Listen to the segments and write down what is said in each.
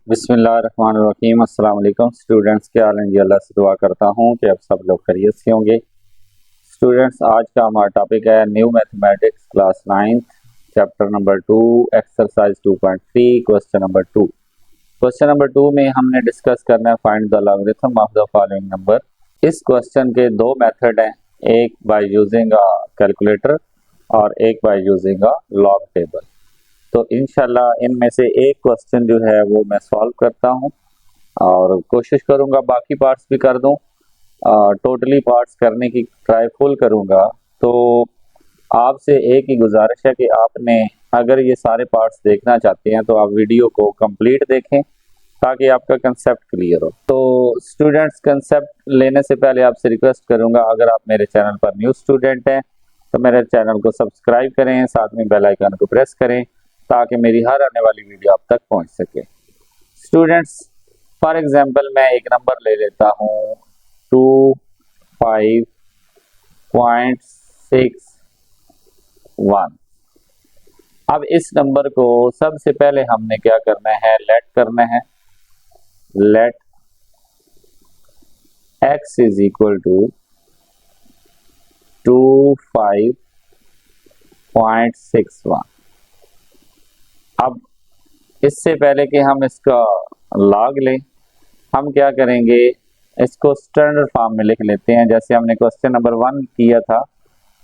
बिस्मिल्लाहिर्रहमानिर्रहीम। अस्सलाम वालेकुम स्टूडेंट्स, के हाल हैं जी? अल्लाह से दुआ करता हूँ कि आप सब लोग खैरियत से होंगे। स्टूडेंट्स, आज का हमारा टॉपिक है new mathematics class 9 chapter number 2 exercise 2.3 question number 2। Question number 2 में हमने डिस्कस करना है find the logarithm of the following number. इस क्वेश्चन के दो मेथड हैं, एक बाय यूजिंग अ कैलकुलेटर और एक by using a log table. तो इंशाल्लाह इनमें से एक क्वेश्चन जो है वो मैं सॉल्व करता हूं और कोशिश करूंगा बाकी पार्ट्स भी कर दूं। टोटली पार्ट्स करने की ट्राई फुल करूंगा। तो आपसे एक ही गुजारिश है कि आपने अगर ये सारे पार्ट्स देखना चाहते हैं तो आप वीडियो को कंप्लीट देखें ताकि आपका कंसेप्ट क्लियर हो। तो स्टूडेंट्स, कंसेप्ट लेने से पहले आपसे रिक्वेस्ट करूंगा, अगर आप मेरे चैनल पर न्यू स्टूडेंट हैं तो मेरे चैनल को सब्सक्राइब करें, साथ में बेल आइकन को प्रेस करें ताकि मेरी हर आने वाली वीडियो आप तक पहुंच सके। स्टूडेंट्स, फॉर एग्जांपल मैं एक नंबर ले लेता हूं 25.61। अब इस नंबर को सबसे पहले हमने क्या करना है, लेट करना है। Let x is equal to 25.61। अब इससे पहले कि हम इसका लॉग लें, हम क्या करेंगे, इसको स्टैंडर्ड फॉर्म में लिख लेते हैं। जैसे हमने क्वेश्चन नंबर 1 किया था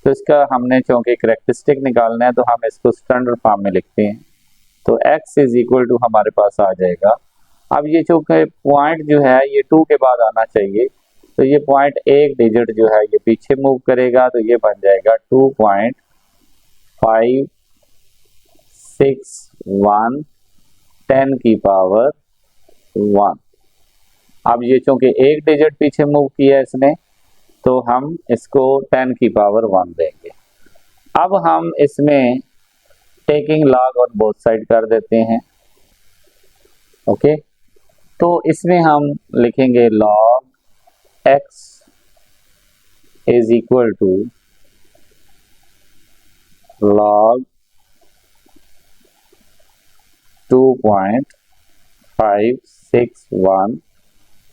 तो इसका हमने चूंकि करैक्टरिस्टिक निकालना है तो हम इसको स्टैंडर्ड फॉर्म में लिखते हैं। तो x इज इक्वल टू हमारे पास आ जाएगा। अब ये चूंकि पॉइंट जो है ये 2 के बाद आना चाहिए, तो ये पॉइंट एक डिजिट जो है ये पीछे मूव करेगा, तो ये बन जाएगा 2.561 10 की पावर 1। अब ये चूंकि एक डिजिट पीछे मूव किया इसने, तो हम इसको 10 की पावर 1 देंगे। अब हम इसमें taking log on both side कर देते हैं। ओके, तो इसमें हम लिखेंगे log x is equal to log 2.561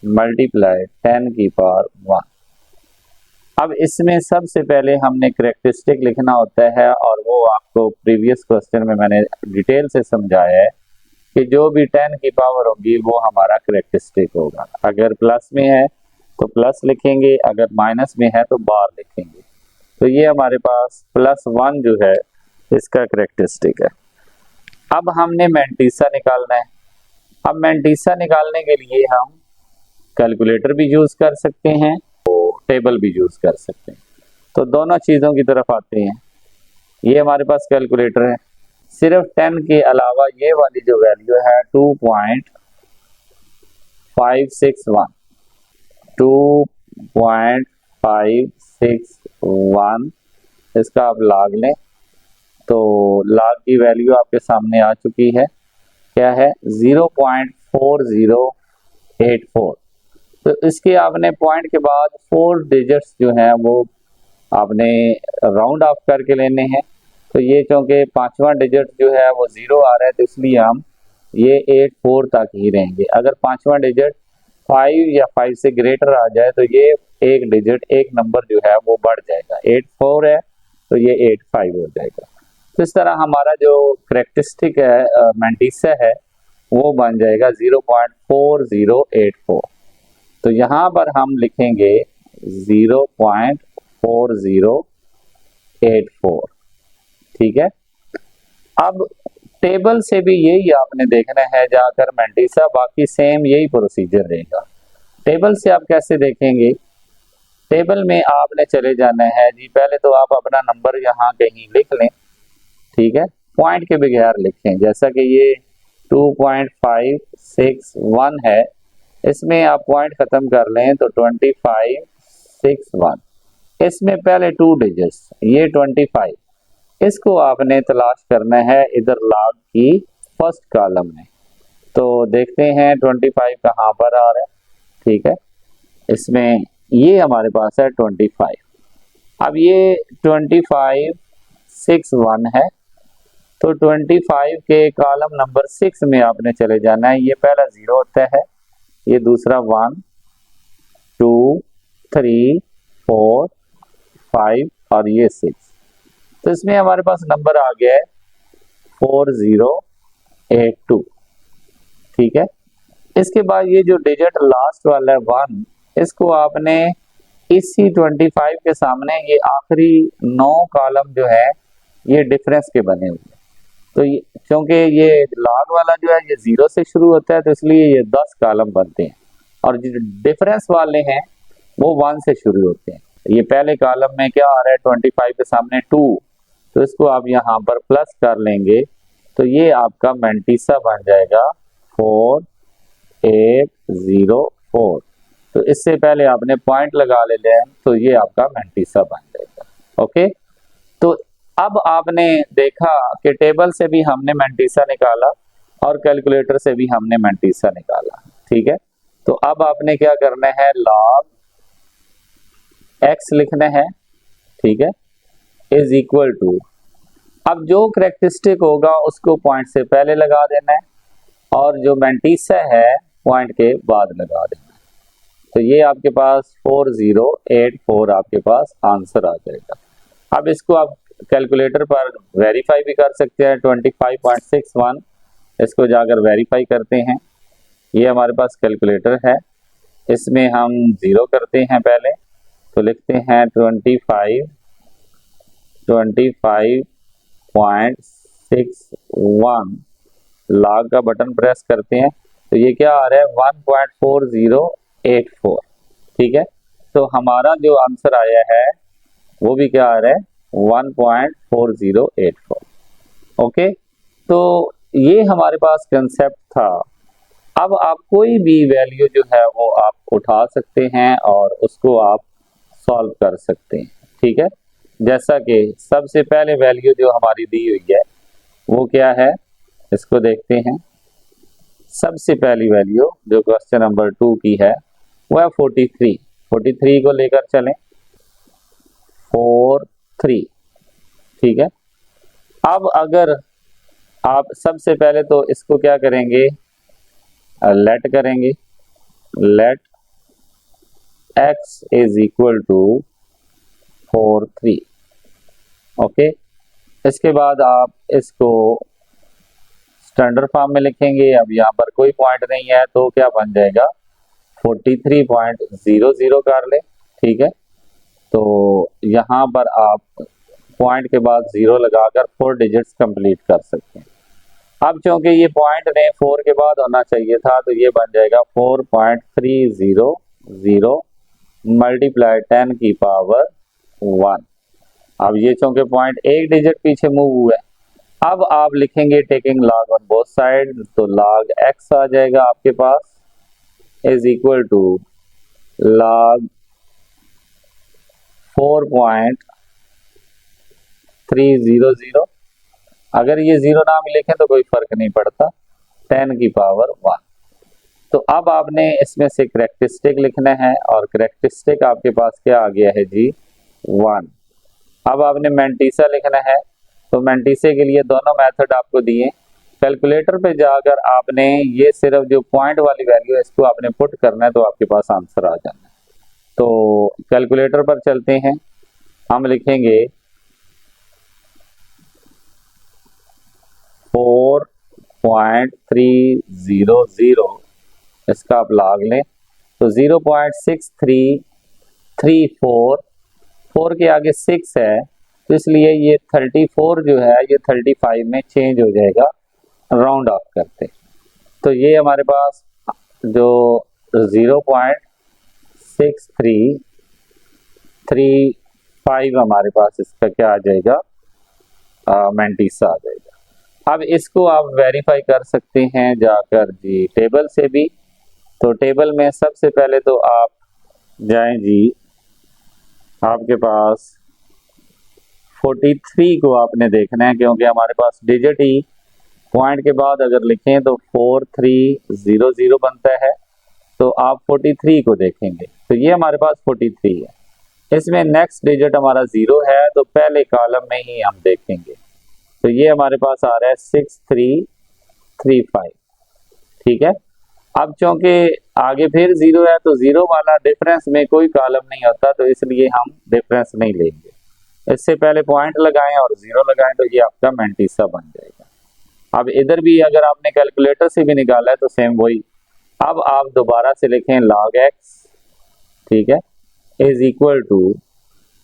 multiply 10 की पावर 1। अब इसमें सबसे पहले हमने करैक्टरिस्टिक लिखना होता है और वो आपको प्रीवियस क्वेश्चन में मैंने डिटेल से समझाया है कि जो भी 10 की पावर होगी वो हमारा करैक्टरिस्टिक होगा। अगर प्लस में है तो प्लस लिखेंगे, अगर माइनस में है तो बार लिखेंगे। तो ये हमारे पास +1 जो है इसका करैक्टरिस्टिक है। अब हमने मैंटीसा निकालना है। अब मैंटीसा निकालने के लिए हम कैलकुलेटर भी यूज कर सकते हैं, टेबल भी यूज कर सकते हैं। तो दोनों चीजों की तरफ आते हैं। ये हमारे पास कैलकुलेटर है। सिर्फ 10 के अलावा ये वाली जो वैल्यू है 2.561 इसका आप लॉग लें तो लॉग की वैल्यू आपके सामने आ चुकी है। क्या है? 0.4084। तो इसके आपने पॉइंट के बाद 4 डिजिट्स जो हैं वो आपने राउंड ऑफ करके लेने हैं। तो ये चूंकि पांचवा डिजिट जो है वो 0 आ रहा है तो इसलिए हम ये 84 तक ही रहेंगे। अगर पांचवा डिजिट 5 या 5 से ग्रेटर आ जाए तो ये एक डिजिट, एक नंबर जो है वो बढ़ जाएगा। 84 है तो ये 85 हो जाएगा। तो इस तरह हमारा जो करैक्टरिस्टिक है मैंटीसा है वो बन जाएगा 0.4084। तो यहाँ पर हम लिखेंगे 0.4084। ठीक है। अब टेबल से भी यही आपने देखना है जाकर मैंटीसा, बाकी सेम यही प्रोसीजर रहेगा। टेबल से आप कैसे देखेंगे? टेबल में आपने चले जाना है जी, पहले तो आप अपना नंबर यहाँ कहीं लिख लें। ठीक है, पॉइंट के बगैर लिखें। जैसा कि ये 2.561 है, इसमें आप पॉइंट खत्म कर लें तो 2561। इसमें पहले 2 डिजिट्स, ये 25, इसको आपने तलाश करना है इधर लॉग की फर्स्ट कॉलम में। तो देखते हैं 25 कहाँ पर आ रहा है। ठीक है, इसमें ये हमारे पास है 25। अब ये 2561 है तो 25 के कॉलम नंबर 6 में आपने चले जाना है। ये पहला 0 होता है, ये दूसरा 1 2 3 4 5 और ये 6। तो इसमें हमारे पास नंबर आ गया है 4082। ठीक है, इसके बाद ये जो डिजिट लास्ट वाला है 1, इसको आपने इसी 25 के सामने ये आखिरी 9 कॉलम जो है ये डिफरेंस के बने हुए हैं। तो क्योंकि ये लॉग वाला जो है ये 0 से शुरू होता है, तो इसलिए ये 10 कॉलम बनते हैं, और जो डिफरेंस वाले हैं वो 1 से शुरू होते हैं। ये पहले कॉलम में क्या आ रहा है 25 के सामने 2, तो इसको आप यहाँ पर प्लस कर लेंगे, तो ये आपका मैंटीसा बन जाएगा 4804। तो इससे पहले आपने पॉइंट लगा ले लें, तो ये आपका मैंटीसा बन जाएगा। ओके, तो अब आपने देखा कि टेबल से भी हमने मैंटीसा निकाला और कैलकुलेटर से भी हमने मैंटीसा निकाला। ठीक है, तो अब आपने क्या करना है, लॉग x लिखना है। ठीक है, इज इक्वल टू, अब जो करेक्टरिस्टिक होगा उसको पॉइंट से पहले लगा देना है, और जो मैंटीसा है पॉइंट के बाद लगा देना है। तो ये आपके पास 4084 आपके पास आंसर आ जाएगा। अब इसको आप कैलकुलेटर पर वेरीफाई भी कर सकते हैं। 25.61 इसको जाकर वेरीफाई करते हैं। ये हमारे पास कैलकुलेटर है, इसमें हम 0 करते हैं पहले, तो लिखते हैं 25.61 लॉग का बटन प्रेस करते हैं, तो ये क्या आ रहा है 1.4084। ठीक है, तो हमारा जो आंसर आया है वो भी क्या आ रहा है 1.4084। ओके, तो ये हमारे पास कंसेप्ट था। अब आप कोई भी वैल्यू जो है वो आप उठा सकते हैं और उसको आप सॉल्व कर सकते हैं। ठीक है, जैसा कि सबसे पहले वैल्यू जो हमारी दी हुई है वो क्या है, इसको देखते हैं। सबसे पहली वैल्यू जो क्वेश्चन नंबर 2 की है वो है 43। 43 को लेकर चलें, 43। ठीक है, अब अगर आप सबसे पहले तो इसको क्या करेंगे, लेट करेंगे, let x is equal to 43। Okay, इसके बाद आप इसको स्टैंडर्ड फॉर्म में लिखेंगे। अब यहाँ पर कोई पॉइंट नहीं है तो क्या बन जाएगा 43.00 कर ले। ठीक है, तो यहाँ पर आप पॉइंट के बाद 0 लगाकर 4 डिजिट्स कंप्लीट कर सकते हैं। अब क्योंकि ये पॉइंट ने 4 के बाद होना चाहिए था, तो ये बन जाएगा 4.300 मल्टीप्लाई 10 की पावर 1। अब ये क्योंकि पॉइंट एक डिजिट पीछे मूव हुआ है, अब आप लिखेंगे taking log on both side, तो लॉग x आ जाएगा आपके पास इज इक्वल टू लॉग 4.300। अगर ये 0 ना भी लिखें तो कोई फर्क नहीं पड़ता, 10 की पावर 1। तो अब आपने इसमें से करेक्टरिस्टिक लिखना है, और करेक्टरिस्टिक आपके पास क्या आ गया है जी 1। अब आपने मैंटीसा लिखना है, तो मैंटीसे के लिए दोनों मेथड आपको दिए। कैलकुलेटर पे जाकर आपने ये सिर्फ जो पॉइंट वाली वैल्यू है इसको आपने पुट करना है, तो आपके पास आंसर आ जाना है। तो कैलकुलेटर पर चलते हैं, हम लिखेंगे 4.300, इसका आप लॉग लें तो 0.6334, 4 के आगे 6 है, तो इसलिए ये 34 जो है ये 35 में चेंज हो जाएगा राउंड ऑफ करते। तो ये हमारे पास जो 0.6335 हमारे पास इसका क्या आ जाएगा, मैंटीसा आ जाएगा। अब इसको आप वेरीफाई कर सकते हैं जाकर जी टेबल से भी। तो टेबल में सबसे पहले तो आप जाएं जी, आपके पास 43 को आपने देखना है, क्योंकि हमारे पास डिजिट ही पॉइंट के बाद अगर लिखें तो 4300 बनता है, तो आप 43 को देखेंगे, तो ये हमारे पास 43 है। इसमें नेक्स्ट डिजिट हमारा 0 है, तो पहले कॉलम में ही हम देखेंगे। तो ये हमारे पास आ रहा है 6335। ठीक है, अब चूंकि आगे फिर जीरो है तो जीरो वाला डिफरेंस में कोई कॉलम नहीं होता, तो इसलिए हम डिफरेंस नहीं लेंगे। इससे पहले पॉइंट लगाएं और जीरो लगाएं तो ये आपका मैंटीसा बन जाएगा। अब इधर भी अगर आपने कैलकुलेटर से भी निकाला है तो सेम वही। अब आप दोबारा से लिखें log x, ठीक है, इज इक्वल टू,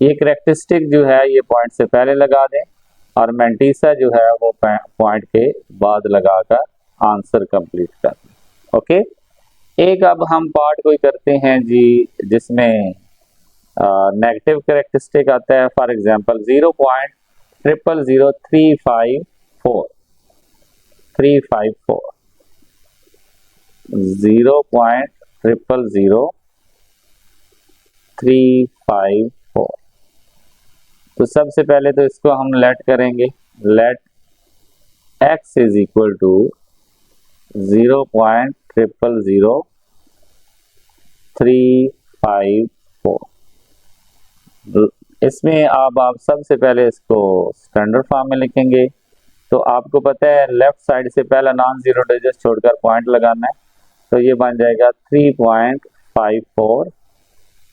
ये करेक्टरिस्टिक जो है ये पॉइंट से पहले लगा दें और मैंटीसा जो है वो पॉइंट के बाद लगाकर आंसर कंप्लीट कर दें। ओके, एक अब हम पार्ट कोई करते हैं जी जिसमें नेगेटिव करेक्टरिस्टिक आता है। For example 0.000354 0.000354। तो सबसे पहले तो इसको हम लेट करेंगे, let x is equal to 0.000354। इसमें आप सबसे पहले इसको स्टैंडर्ड फॉर्म में लिखेंगे। तो आपको पता है लेफ्ट साइड से पहला नॉन जीरो डिजिट छोड़कर पॉइंट लगाना है, तो ये बन जाएगा 3.54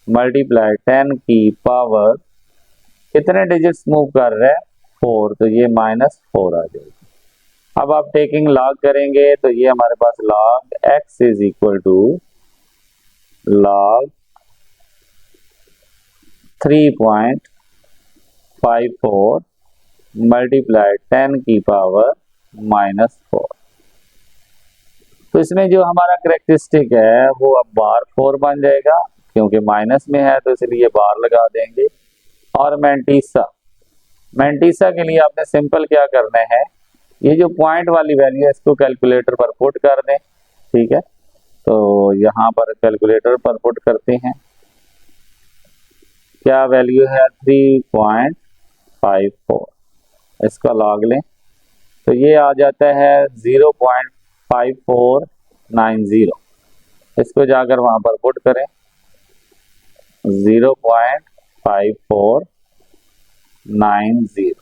मल्टीप्लाई 10 की पावर कितने डिजिट्स मूव कर रहे हैं 4, तो ये -4 आ जाएगा। अब आप टेकिंग लॉग करेंगे तो ये हमारे पास log x is equal to log 3.54 multiply 10 की पावर -4। तो इसमें जो हमारा करेक्टरिस्टिक है वो अब बार 4 बन जाएगा, क्योंकि माइनस में है तो इसलिए बार लगा देंगे। और मैंटीसा के लिए आपने सिंपल क्या करना है, ये जो पॉइंट वाली वैल्यू है इसको कैलकुलेटर पर पुट कर दें। ठीक है, तो यहाँ पर कैलकुलेटर पर पुट करते हैं, क्या वैल्यू है 3.54, इसका लॉग लें तो ये आ जाता है 0.5490। इसको जाकर वहां पर पुट करें 0.5490।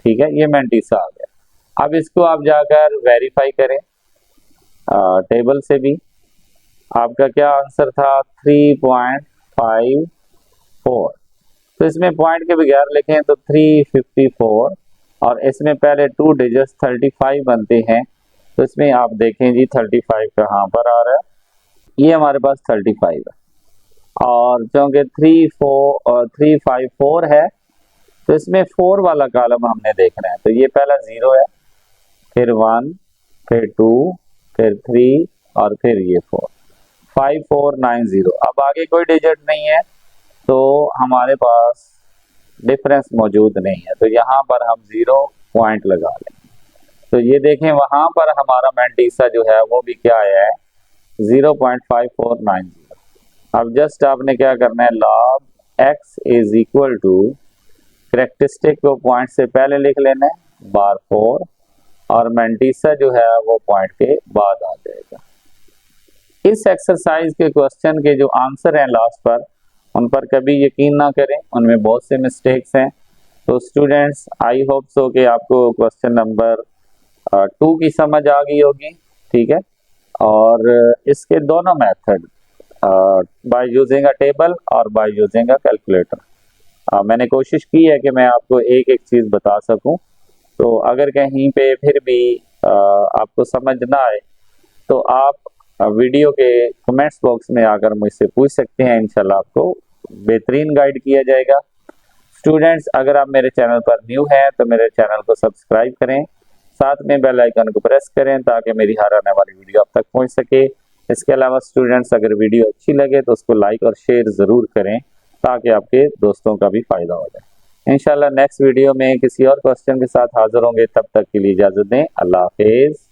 ठीक है, ये मैंटीसा आ गया। अब इसको आप जाकर वेरीफाई करें टेबल से भी। आपका क्या आंसर था 3.54, तो इसमें पॉइंट के बगैर लिखें तो 354 और इसमें पहले 2 डिजिट्स 35 बनते हैं, तो इसमें आप देखें जी 35 कहाँ पर आ रहा है, ये हमारे पास 35 है। और क्योंकि 354 है तो इसमें 4 वाला कॉलम हमने देखना है, तो ये पहला 0 है, फिर 1, फिर 2, फिर 3 और फिर ये 4, 5490। अब आगे कोई डिजिट नहीं है तो हमारे पास डिफरेंस मौजूद नहीं है, तो यहाँ पर हम 0 पॉइंट लगा लेंगे। तो ये देखें वहां पर हमारा मैंटीसा जो है वो भी क्या आया है 0.5490। अब जस्ट आपने क्या करना है, log x is equal to characteristic को पॉइंट से पहले लिख लेना है बार 4 और मैंटीसा जो है वो पॉइंट के बाद आ जाएगा। इस एक्सरसाइज के क्वेश्चन के जो आंसर हैं लास्ट पर, उन पर कभी यकीन ना करें, उनमें बहुत से मिस्टेक्स हैं। तो स्टूडेंट्स आई होप सो कि आपको क्वेश्चन नंबर 2 की समझ आ गई होगी। ठीक है, और इसके दोनों method by using a table और बाय यूजिंग अ कैलकुलेटर मैंने कोशिश की है कि मैं आपको एक एक चीज बता सकूं। तो अगर कहीं पे फिर भी आपको समझ ना आए तो आप वीडियो के कमेंट्स बॉक्स में आकर मुझसे पूछ सकते हैं, इंशाल्लाह आपको बेहतरीन गाइड किया जाएगा। स्टूडेंट्स अगर आप मेरे चैनल पर न्यू हैं तो मेरे चैनल को सब्सक्राइब करें, साथ में बेल आइकन को प्रेस करें ताकि मेरी हर आने वाली वीडियो आप तक पहुंच सके। इसके अलावा स्टूडेंट्स अगर वीडियो अच्छी लगे तो उसको लाइक और शेयर ज़रूर करें ताकि आपके दोस्तों का भी फ़ायदा हो जाए। इंशाल्लाह नेक्स्ट वीडियो में किसी और क्वेश्चन के साथ हाजिर होंगे, तब तक के लिए इजाज़त दें। अल्लाह हाफिज़।